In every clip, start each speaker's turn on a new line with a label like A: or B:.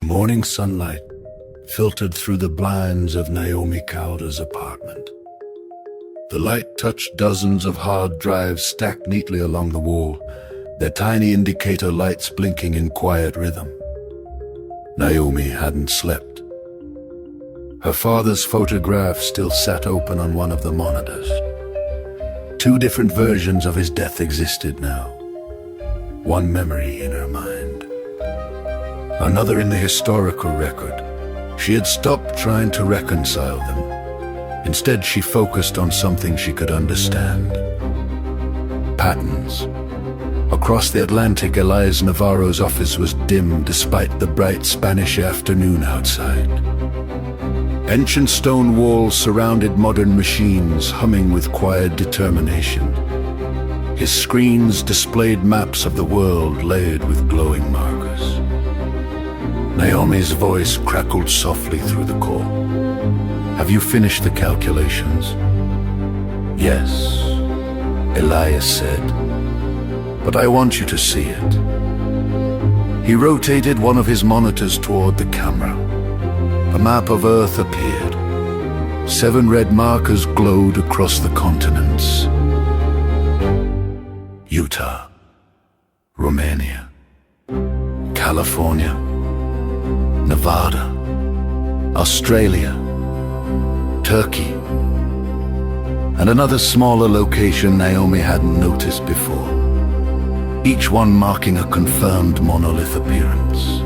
A: Morning sunlight filtered through the blinds of Naomi Calder's apartment. The light touched dozens of hard drives stacked neatly along the wall, their tiny indicator lights blinking in quiet rhythm. Naomi hadn't slept. Her father's photograph still sat open on one of the monitors. Two different versions of his death existed now. One memory in her mind, another in the historical record. She had stopped trying to reconcile them. Instead, she focused on something she could understand. Patterns. Across the Atlantic, Elias Navarro's office was dim despite the bright Spanish afternoon outside. Ancient stone walls surrounded modern machines, humming with quiet determination. His screens displayed maps of the world layered with glowing markers. Naomi's voice crackled softly through the call. "Have you finished the calculations?" "Yes," Elias said, "but I want you to see it." He rotated one of his monitors toward the camera. A map of Earth appeared. 7 red markers glowed across the continents. Utah, Romania, California, Nevada, Australia, Turkey, and another smaller location Naomi hadn't noticed before, each one marking a confirmed monolith appearance.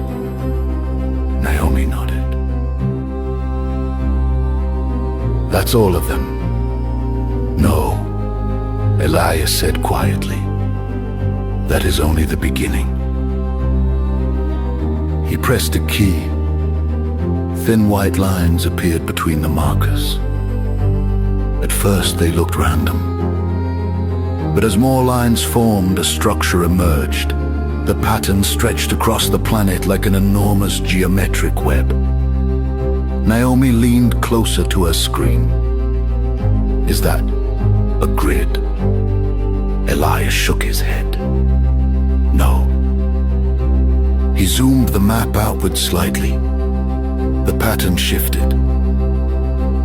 A: Naomi nodded. "That's all of them." "No," Elias said quietly. "That is only the beginning." He pressed a key. Thin white lines appeared between the markers. At first they looked random. But as more lines formed, a structure emerged. The pattern stretched across the planet like an enormous geometric web. Naomi leaned closer to her screen. "Is that a grid?" Elias shook his head. "No." He zoomed the map outward slightly. The pattern shifted.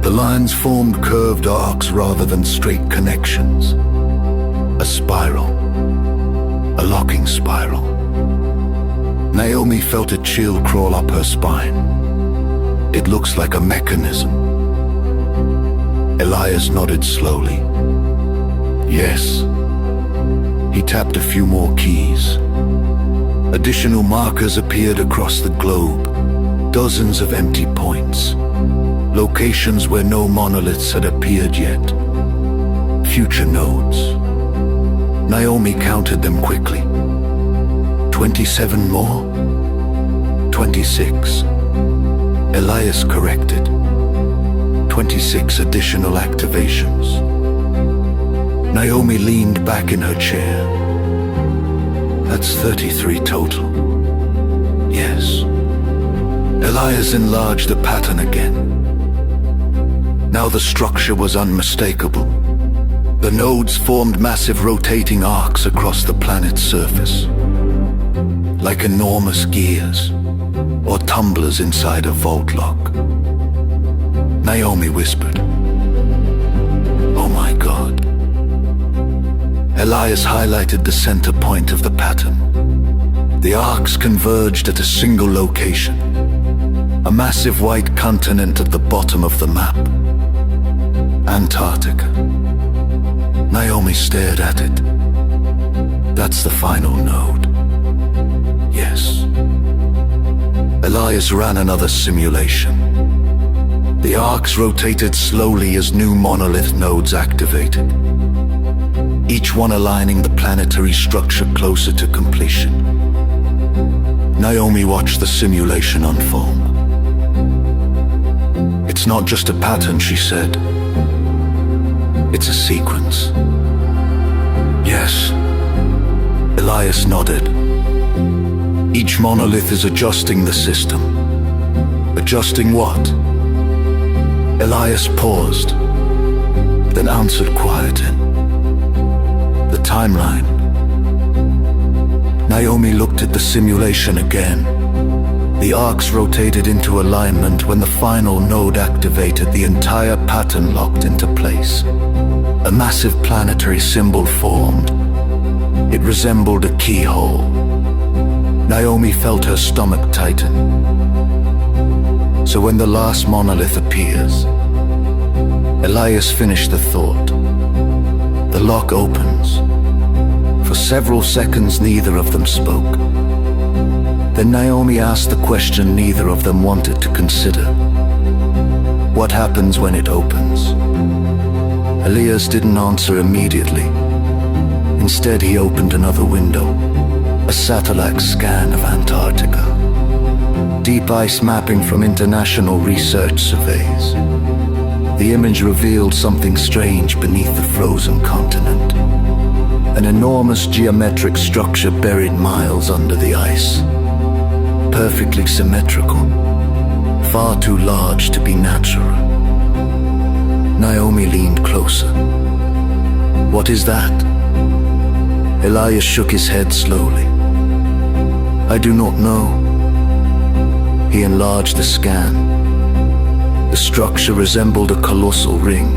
A: The lines formed curved arcs rather than straight connections. A spiral. A locking spiral. Naomi felt a chill crawl up her spine. "It looks like a mechanism." Elias nodded slowly. "Yes." He tapped a few more keys. Additional markers appeared across the globe, dozens of empty points, locations where no monoliths had appeared yet. Future nodes. Naomi counted them quickly. 27 more? 26. Elias corrected. 26 additional activations. Naomi leaned back in her chair. "That's 33 total." "Yes." Elias enlarged the pattern again. Now the structure was unmistakable. The nodes formed massive rotating arcs across the planet's surface, like enormous gears or tumblers inside a vault lock. Naomi whispered, "Oh my God." Elias highlighted the center point of the pattern. The arcs converged at a single location, a massive white continent at the bottom of the map. Antarctica. Naomi stared at it. "That's the final node." "Yes." Elias ran another simulation. The arcs rotated slowly as new monolith nodes activated, each one aligning the planetary structure closer to completion. Naomi watched the simulation unfold. "It's not just a pattern," she said. "It's a sequence." "Yes." Elias nodded. "Each monolith is adjusting the system." "Adjusting what?" Elias paused, then answered quietly. "The timeline." Naomi looked at the simulation again. The arcs rotated into alignment. When the final node activated, the entire pattern locked into place. A massive planetary symbol formed. It resembled a keyhole. Naomi felt her stomach tighten. So when the last monolith appears, Elias finished the thought. The lock opens. For several seconds, neither of them spoke. Then Naomi asked the question neither of them wanted to consider. What happens when it opens? Elias didn't answer immediately. Instead, he opened another window, a satellite scan of Antarctica. Deep ice mapping from international research surveys. The image revealed something strange beneath the frozen continent. An enormous geometric structure buried miles under the ice. Perfectly symmetrical, far too large to be natural. Naomi leaned closer. What is that? Elias shook his head slowly. I do not know. He enlarged the scan. The structure resembled a colossal ring,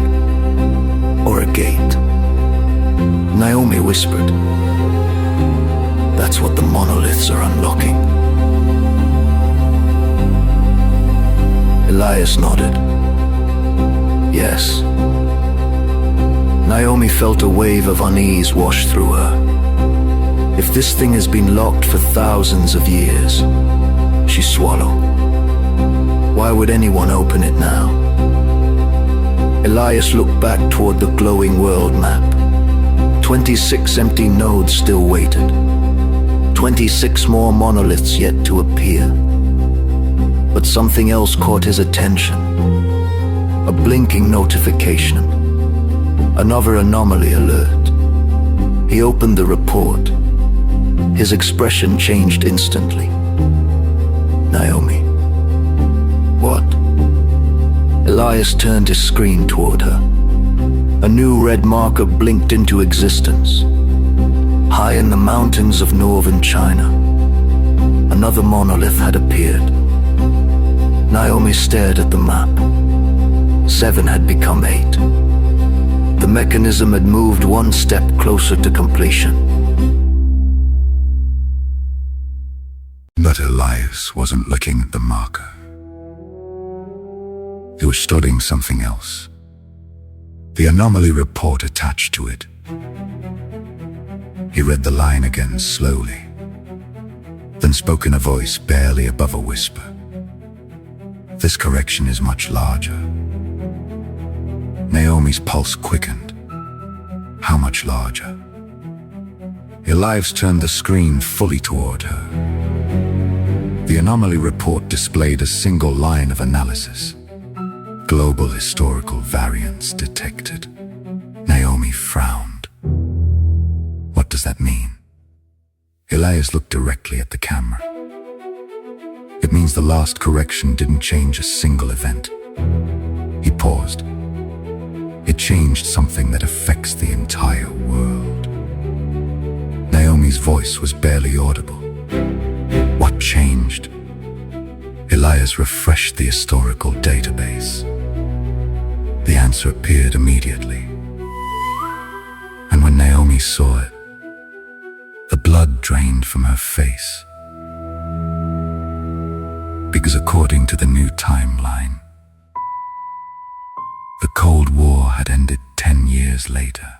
A: or a gate. Naomi whispered, "That's what the monoliths are unlocking." Elias nodded. Yes. Naomi felt a wave of unease wash through her. If this thing has been locked for thousands of years, she swallowed. Why would anyone open it now? Elias looked back toward the glowing world map. 26 empty nodes still waited. 26 more monoliths yet to appear. But something else caught his attention. A blinking notification. Another anomaly alert. He opened the report. His expression changed instantly. Naomi. What? Elias turned his screen toward her. A new red marker blinked into existence. High in the mountains of northern China, another monolith had appeared. Naomi stared at the map. 7 had become 8. The mechanism had moved one step closer to completion.
B: But Elias wasn't looking at the marker. He was studying something else. The anomaly report attached to it. He read the line again slowly, then spoke in a voice barely above a whisper. This correction is much larger. Naomi's pulse quickened. How much larger? Elias turned the screen fully toward her. The anomaly report displayed a single line of analysis. Global historical variance detected. Naomi frowned. What does that mean? Elias looked directly at the camera. It means the last correction didn't change a single event. He paused. It changed something that affects the entire world. Naomi's voice was barely audible. What changed? Elias refreshed the historical database. The answer appeared immediately. And when Naomi saw it, the blood drained from her face. Because according to the new timeline, the Cold War had ended 10 years later.